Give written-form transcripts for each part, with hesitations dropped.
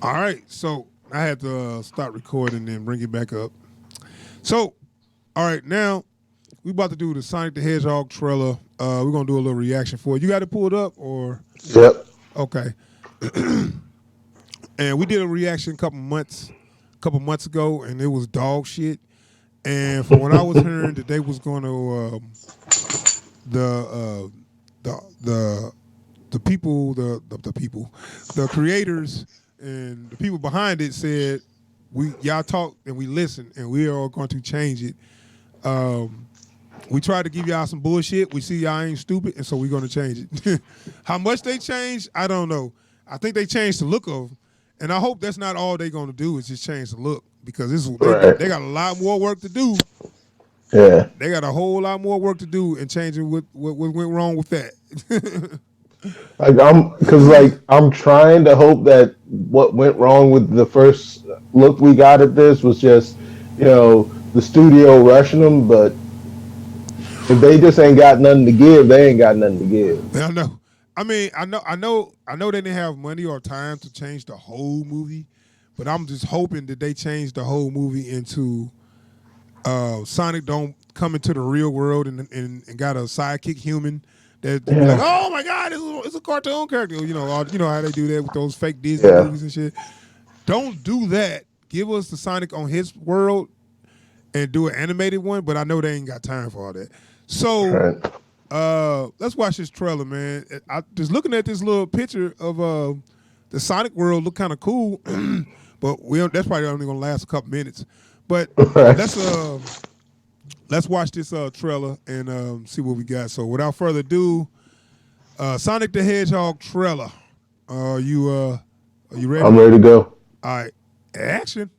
All right, so I had to stop recording and bring it back up. So, all right, now we about to do the Sonic the Hedgehog trailer. We're gonna do a little reaction for it. You got it pulled up, or Yep. okay? And we did a reaction a couple months ago, and it was dog shit. And from what I was hearing, that they was going to the the people, the people, the creators and the people behind it said, y'all talk and we listen and we are going to change it. We tried to give y'all some bullshit. We see y'all ain't stupid, and so we're going to change it. How much they changed, I don't know. I think they changed the look of them, and I hope that's not all they're going to do is just change the look, because they got a lot more work to do. Yeah. They got a whole lot more work to do in changing what went wrong with that. I'm trying to hope that what went wrong with the first look we got at this was just, the studio rushing them. But if they just ain't got nothing to give, they ain't got nothing to give. I know. I mean, I know they didn't have money or time to change the whole movie, but I'm just hoping that they change the whole movie into Sonic don't come into the real world and got a sidekick human that be like, oh my God, it's a cartoon character. You know how they do that with those fake Disney movies and shit. Don't do that. Give us the Sonic on his world and do an animated one, but I know they ain't got time for all that. So let's watch this trailer, man. I just looking at this little picture of the Sonic world look kind of cool, but that's probably only gonna last a couple minutes. But let's watch this trailer and see what we got. So without further ado, Sonic the Hedgehog trailer. Are you ready? I'm ready to go. All right, action.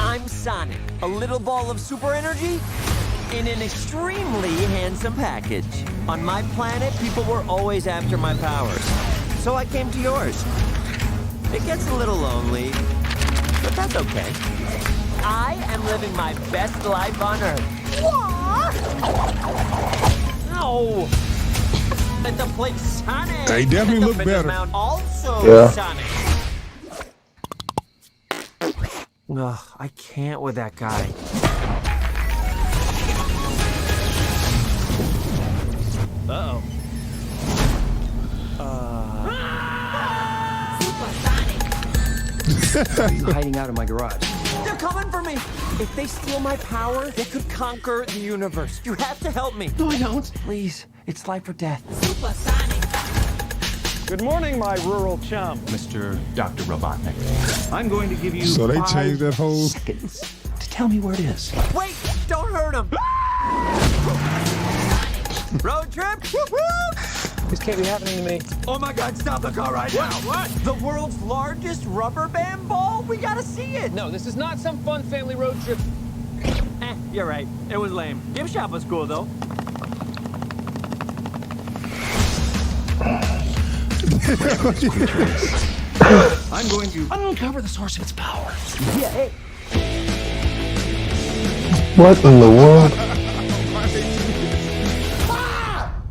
I'm Sonic, a little ball of super energy in an extremely handsome package. On my planet, people were always after my powers, so I came to yours. It gets a little lonely, but that's okay. I am living my best life on Earth. What? Ow! At the place Sonic. They definitely look better. Also Sonic. Ugh, I can't with that guy. Uh-oh. Why are you hiding out in my garage? They're coming for me! If they steal my power, they could conquer the universe. You have to help me. No, I don't. Please, it's life or death. Good morning, my rural chum. Mr. Dr. Robotnik. I'm going to give you So they 5 changed that whole seconds to tell me where it is. Wait! Don't hurt him! Road trip? This can't be happening to me. Oh my God, stop the car right now! What? The world's largest rubber band ball? We gotta see it! No, this is not some fun family road trip. You're right. It was lame. Gift shop was cool, though. I'm going to uncover the source of its power. Yeah, hey. What in the world?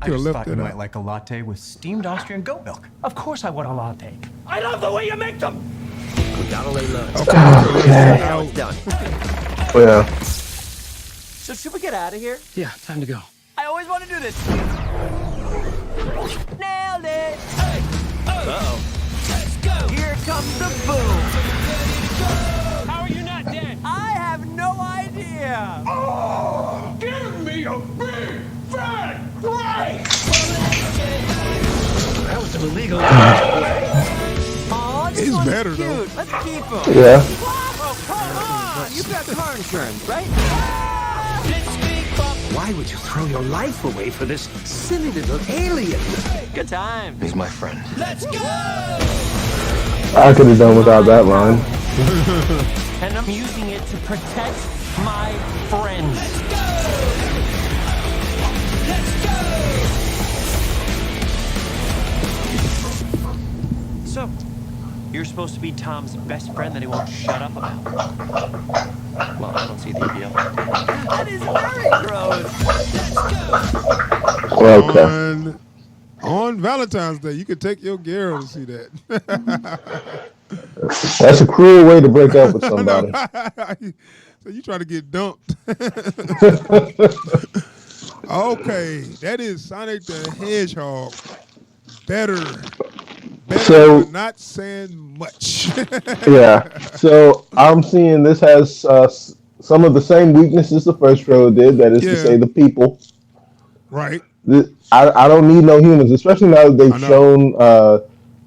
I just thought you might like a latte with steamed Austrian goat milk. Of course I want a latte. I love the way you make them! We gotta lay low. Okay. Now it's done. Yeah. So should we get out of here? Yeah, time to go. I always want to do this. Nailed it! Hey. Uh-oh. Let's go! Here comes the boom! How are you not dead? I have no idea! Oh, give me a big fat break! That was illegal. Aw, this It's one's better, cute. though. Let's keep him. Yeah. Oh, come on! You've got car insurance, right? Why would you throw your life away for this silly little alien? Good time. He's my friend. Let's go! I could have done without that line. And I'm using it to protect my friends. Let's go! So, you're supposed to be Tom's best friend that he won't shut up about. Well, I don't see the appeal. That is very gross. Let's go! Okay. On Valentine's Day, you could take your girl to see that. That's a cruel way to break up with I know. somebody. So you try to get dumped. Okay, that is Sonic the Hedgehog. Better. Better, but So not saying much. yeah, so I'm seeing this has some of the same weaknesses the first trailer did. That is to Yeah, say, the people. right. I don't need no humans, especially now that they've I know. shown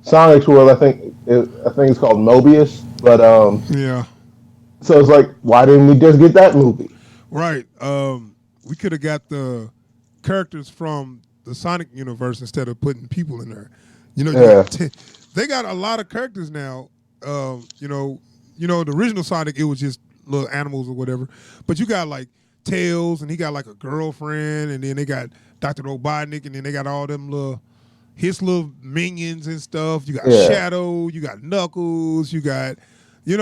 Sonic's world. I think it's called Mobius. But Yeah, so it's like, why didn't we just get that movie? right. We could have got the characters from the Sonic universe instead of putting people in there. You know, Yeah, they got a lot of characters now. The original Sonic, it was just little animals or whatever. But you got like Tails, and he got like a girlfriend, and then they got Dr. Robotnik, and then they got all them his little minions and stuff. You got yeah. Shadow, you got Knuckles, you got, it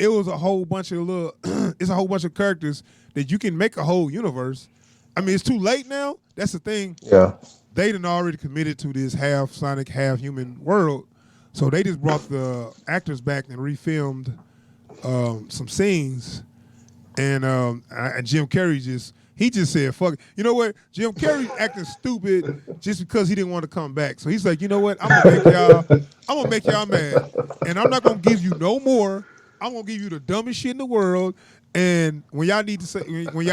was a whole bunch of it's a whole bunch of characters that you can make a whole universe. I mean, it's too late now. That's the thing. Yeah. They done already committed to this half Sonic, half human world. So they just brought the actors back and refilmed some scenes. And Jim Carrey just said, fuck it. You know what? Jim Carrey acting stupid just because he didn't want to come back. So he's like, you know what? I'm gonna make y'all mad. And I'm not gonna give you no more. I'm gonna give you the dumbest shit in the world. And when y'all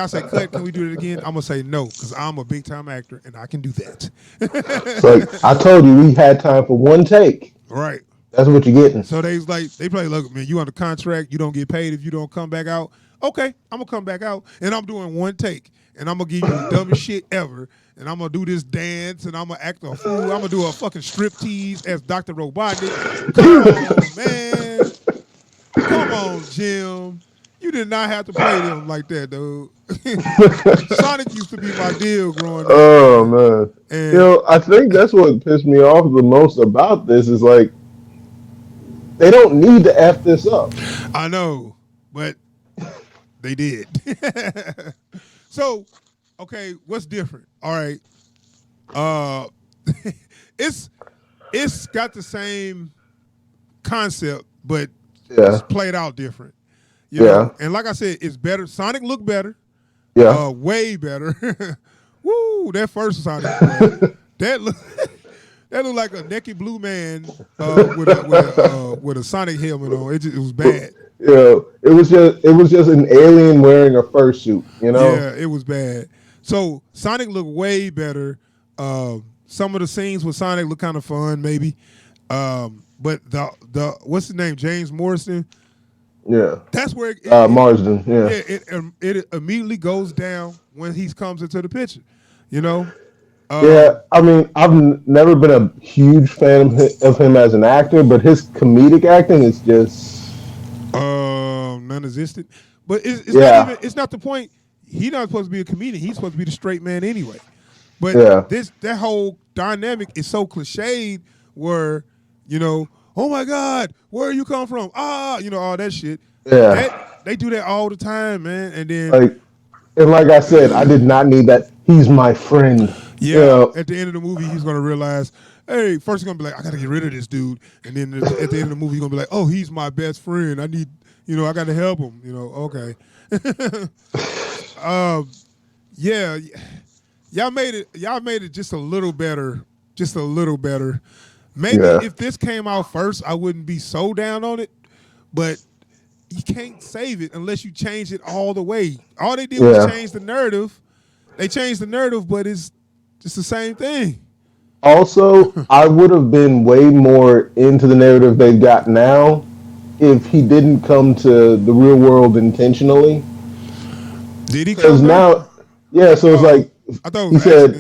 say cut, can we do it again? I'm gonna say no, because I'm a big time actor and I can do that. So I told you we had time for one take. Right. That's what you're getting. So they probably look, man, you under contract, you don't get paid if you don't come back out. Okay, I'm gonna come back out and I'm doing one take. And I'm gonna give you the dumbest shit ever. And I'm gonna do this dance and I'm gonna act a fool. I'm gonna do a fucking striptease as Dr. Robotnik. Come on, man. Come on, Jim. You did not have to play them like that, dude. Sonic used to be my deal growing up. Oh man. And I think that's what pissed me off the most about this is like they don't need to F this up. I know, but they did. So, okay, what's different? All right. It's got the same concept, but it's played out different. You know? And like I said, it's better. Sonic looked better. Yeah. Way better. Woo, that first Sonic that looked like a naked blue man with a Sonic helmet on. It was bad. Yeah, it was just an alien wearing a fursuit, Yeah, it was bad. So Sonic looked way better. Some of the scenes with Sonic look kind of fun, maybe. But the what's his name, James Morrison? Yeah, that's where Marsden. Yeah, it immediately goes down when he comes into the picture. Yeah, I mean, I've never been a huge fan of him as an actor, but his comedic acting is just non-existent. But it's not the point. He's not supposed to be a comedian. He's supposed to be the straight man anyway. But that whole dynamic is so cliched where, oh my God, where you come from? All that shit. Yeah. They do that all the time, man. And then like I said, I did not need that. He's my friend. Yeah. At the end of the movie, he's gonna realize, hey, first he's gonna be like, I gotta get rid of this dude. And then at the end of the movie, he's gonna be like, oh, he's my best friend. I need, I gotta help him. Okay. Yeah. Y'all made it just a little better. Just a little better. Maybe if this came out first, I wouldn't be so down on it. But you can't save it unless you change it all the way. All they did was change the narrative. They changed the narrative, but it's just the same thing. Also, I would have been way more into the narrative they've got now if he didn't come to the real world intentionally. Did he? Because now, so it's like I thought he said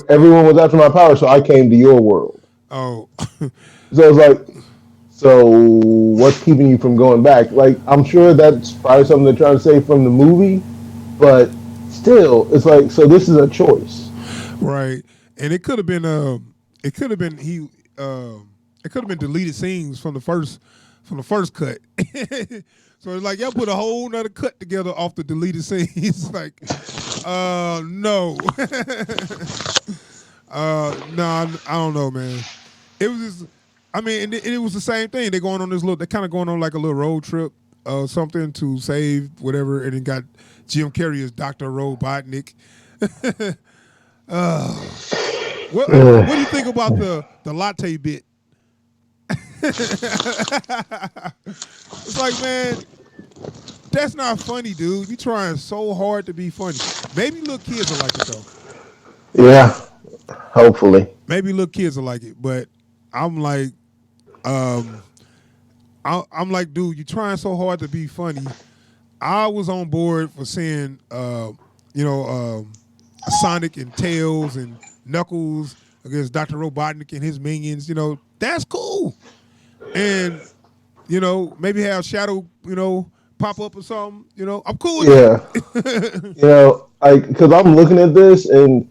everyone was after my power, so I came to your world. Oh. So it's like, so what's keeping you from going back? Like, I'm sure that's probably something they're trying to say from the movie, but still, it's like, so this is a choice. Right. And it could have been deleted scenes from the first cut. So it's like y'all put a whole nother cut together off the deleted scenes. Like, no. No, I don't know, man. It was just I mean, and it was the same thing. They're kind of going on like a little road trip or something to save whatever, and then got Jim Carrey as Dr. Robotnik. What do you think about the latte bit? It's like, man, that's not funny, dude. You trying so hard to be funny. Maybe little kids will like it though. Yeah, hopefully. Maybe little kids will like it, but I'm like, I'm like, dude, you trying so hard to be funny. I was on board for seeing, Sonic and Tails and Knuckles against Dr. Robotnik and his minions. That's cool. And maybe have Shadow, pop up or something. I'm cool with it. Because I'm looking at this and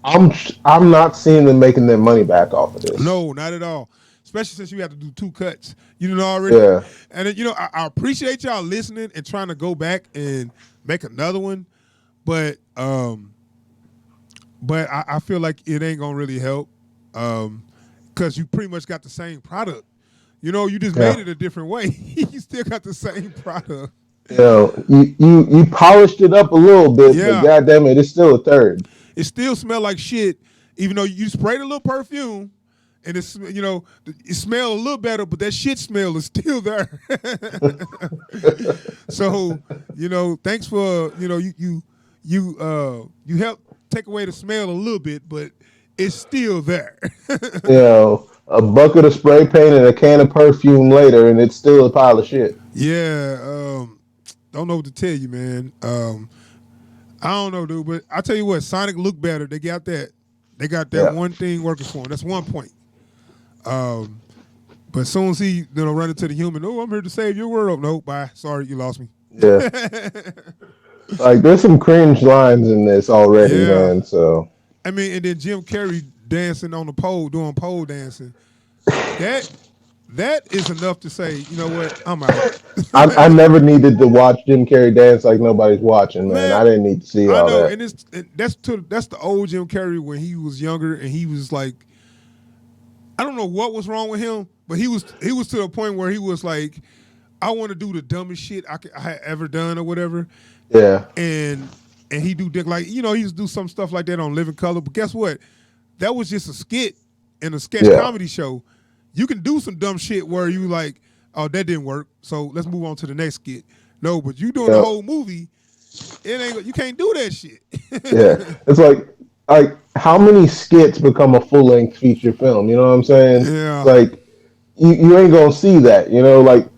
I'm not seeing them making their money back off of this. No, not at all. Especially since you have to do 2 cuts. You know already. Yeah. And I appreciate y'all listening and trying to go back and make another one, but I feel like it ain't gonna really help, because you pretty much got the same product. You just made it a different way. You still got the same product. You polished it up a little bit, but goddamn it, it's still a third. It still smell like shit, even though you sprayed a little perfume, and it smelled a little better, but that shit smell is still there. So thanks for you help take away the smell a little bit, but it's still there. A bucket of spray paint and a can of perfume later, and it's still a pile of shit. Yeah, don't know what to tell you, man. I don't know, dude, but I tell you what, Sonic looked better. They got that. They got that one thing working for him. That's 1 point. But as soon as he run into the human, I'm here to save your world. No, bye. Sorry, you lost me. Yeah. Like there's some cringe lines in this already, man. So I mean, and then Jim Carrey dancing on the pole, doing pole dancing. That is enough to say, you know what, I'm out. I never needed to watch Jim Carrey dance like nobody's watching, man. I didn't need to see all that. And that's the old Jim Carrey when he was younger, and he was like, I don't know what was wrong with him, but he was to the point where he was like, I want to do the dumbest shit I had ever done or whatever. Yeah. And he do like, he used to do some stuff like that on Living Color, but guess what? That was just a skit in a sketch comedy show. You can do some dumb shit where you like, oh, that didn't work, so let's move on to the next skit. No, but you doing the whole movie, you can't do that shit. It's like how many skits become a full length feature film? You know what I'm saying? Yeah. Like you ain't gonna see that. Like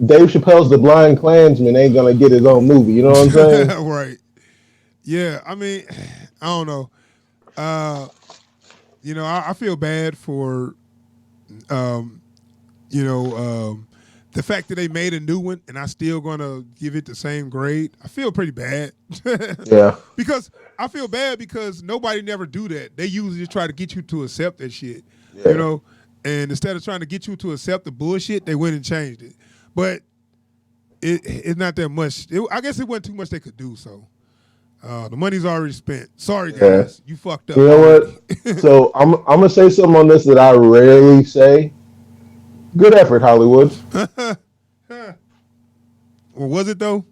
Dave Chappelle's The Blind Klansman ain't gonna get his own movie. You know what I'm saying? Right. Yeah. I mean, I don't know. I feel bad for. The fact that they made a new one and I still gonna give it the same grade, I feel pretty bad. Yeah. Because I feel bad because nobody never do that. They usually just try to get you to accept that shit. Yeah. And instead of trying to get you to accept the bullshit, they went and changed it. But it's not that much. I guess it wasn't too much they could do, so. The money's already spent. Sorry, guys. You fucked up. You know what? So I'm gonna say something on this that I rarely say. Good effort, Hollywood. Well, was it though?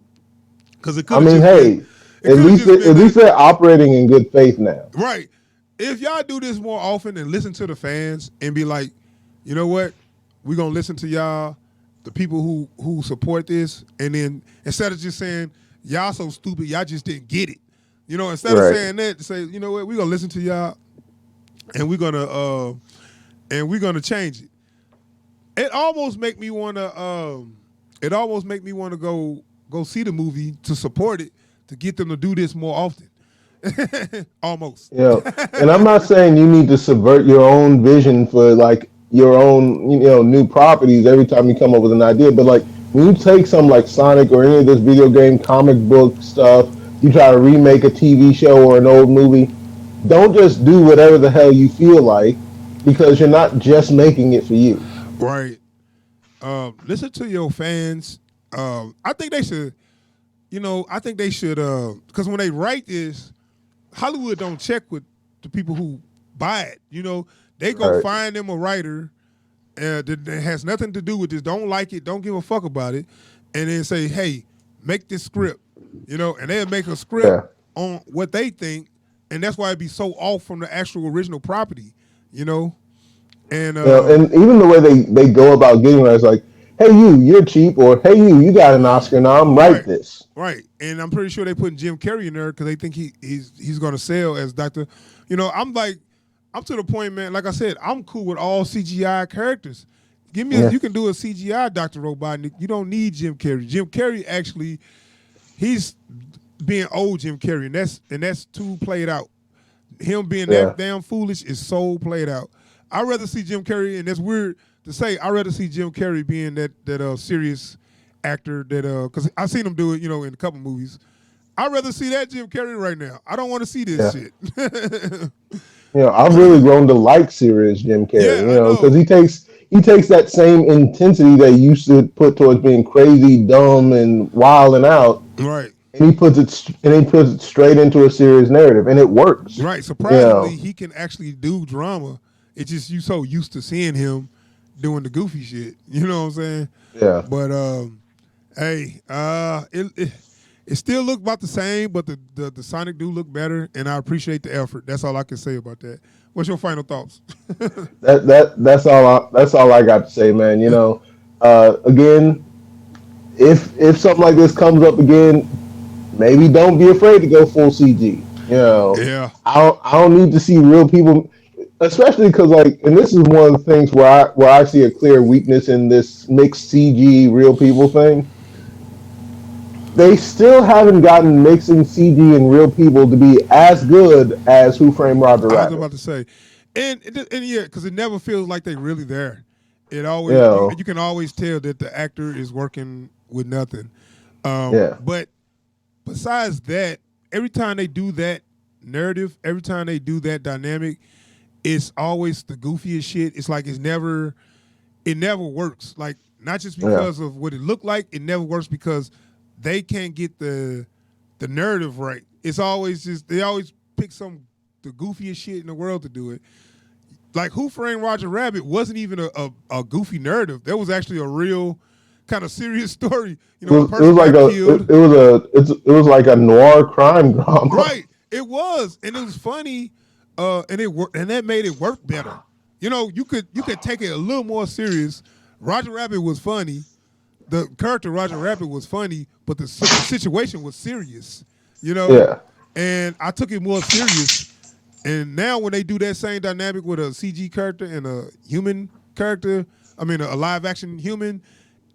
Because it could. I mean, hey, at least they're operating in good faith now. Right. If y'all do this more often and listen to the fans and be like, you know what, we're gonna listen to y'all, the people who support this, and then instead of just saying y'all so stupid, y'all just didn't get it. Instead of saying that, to say, you know what, we're gonna listen to y'all and we're gonna change it. It almost make me wanna go see the movie to support it, to get them to do this more often. Almost. Yeah. And I'm not saying you need to subvert your own vision for like your own, new properties every time you come up with an idea, but like when you take something like Sonic or any of this video game comic book stuff, you try to remake a TV show or an old movie, don't just do whatever the hell you feel like, because you're not just making it for you. Right. Listen to your fans. I think they should, because when they write this, Hollywood don't check with the people who buy it. They go find them a writer that has nothing to do with this. Don't like it. Don't give a fuck about it. And then say, hey, make this script. You know, and they'll make a script on what they think, and that's why it'd be so off from the actual original property. You know, and and even the way they go about getting it is like, hey, you're cheap, or hey, you got an Oscar now. I'm write this. Right, and I'm pretty sure they putting Jim Carrey in there because they think he's going to sell as Dr. You know, I'm to the point, man. Like I said, I'm cool with all CGI characters. Give me, you can do a CGI Dr. Robotnik. You don't need Jim Carrey. Jim Carrey actually, he's being old Jim Carrey, and that's too played out. Him being that damn foolish is so played out. I'd rather see Jim Carrey, and that's weird to say. I'd rather see Jim Carrey being that serious actor that because I've seen him do it, you know, in a couple movies. I'd rather see that Jim Carrey right now. I don't want to see this shit. You know, I've really grown to like serious Jim Carrey. You know, because he takes that same intensity that he used to put towards being crazy, dumb, and wilding out. Right. And he puts it straight into a serious narrative, and it works. Right. Surprisingly, he can actually do drama. It's just you so used to seeing him doing the goofy shit. You know what I'm saying? Yeah. But hey, it still look about the same, but the Sonic do look better, and I appreciate the effort. That's all I can say about that. What's your final thoughts? That's all I got to say, man. You know, again, if something like this comes up again, maybe don't be afraid to go full CG. You know, I don't need to see real people, especially because and this is one of the things where I see a clear weakness in this mixed CG real people thing. They still haven't gotten mixing CG and real people to be as good as Who Framed Roger Rabbit. I was about to say, and yeah, because it never feels like they really there. It always you can always tell that the actor is working with nothing. But besides that, every time they do that narrative, every time they do that dynamic, it's always the goofiest shit. It's like it never works. Like not just because of what it looked like, it never works because they can't get the narrative right. It's always just they always pick the goofiest shit in the world to do it. Like Who Framed Roger Rabbit wasn't even a goofy narrative. That was actually a real kind of serious story. You know, it was like a noir crime drama. Right. It was, and it was funny, and it worked, and that made it work better. You know, you could take it a little more serious. Roger Rabbit was funny. The character Roger Rabbit was funny, but the situation was serious. You know? Yeah. And I took it more serious. And now when they do that same dynamic with a CG character and a human character, I mean a live action human,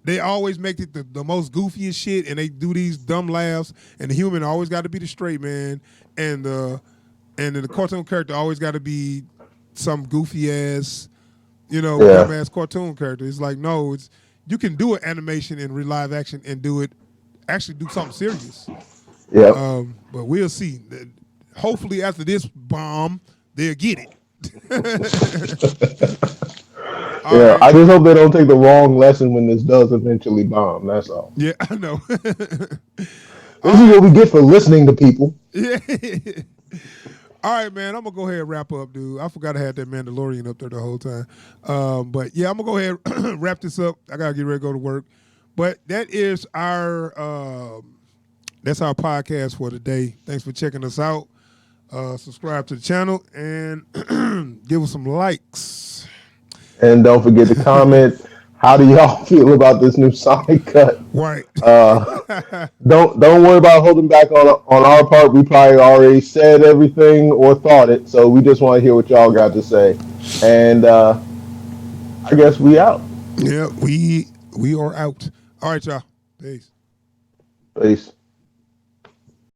they always make it the most goofiest shit, and they do these dumb laughs, and the human always got to be the straight man, and the cartoon character always got to be some goofy ass, dumb ass cartoon character. It's like, no, you can do an animation and live action and do something serious. Yeah. But we'll see. Hopefully after this bomb, they'll get it. Right. I just hope they don't take the wrong lesson when this does eventually bomb. That's all. Yeah, I know. This is what we get for listening to people. Yeah. All right, man. I'm gonna go ahead and wrap up, dude. I forgot I had that Mandalorian up there the whole time. But yeah, I'm gonna go ahead and wrap this up. I gotta get ready to go to work. But that is our podcast for today. Thanks for checking us out. Subscribe to the channel and give us some likes. And don't forget to comment. How do y'all feel about this new Sonic cut? Right. Don't worry about holding back on our part. We probably already said everything or thought it, so we just want to hear what y'all got to say. And I guess we out. Yeah, we are out. All right, y'all. Peace. Peace.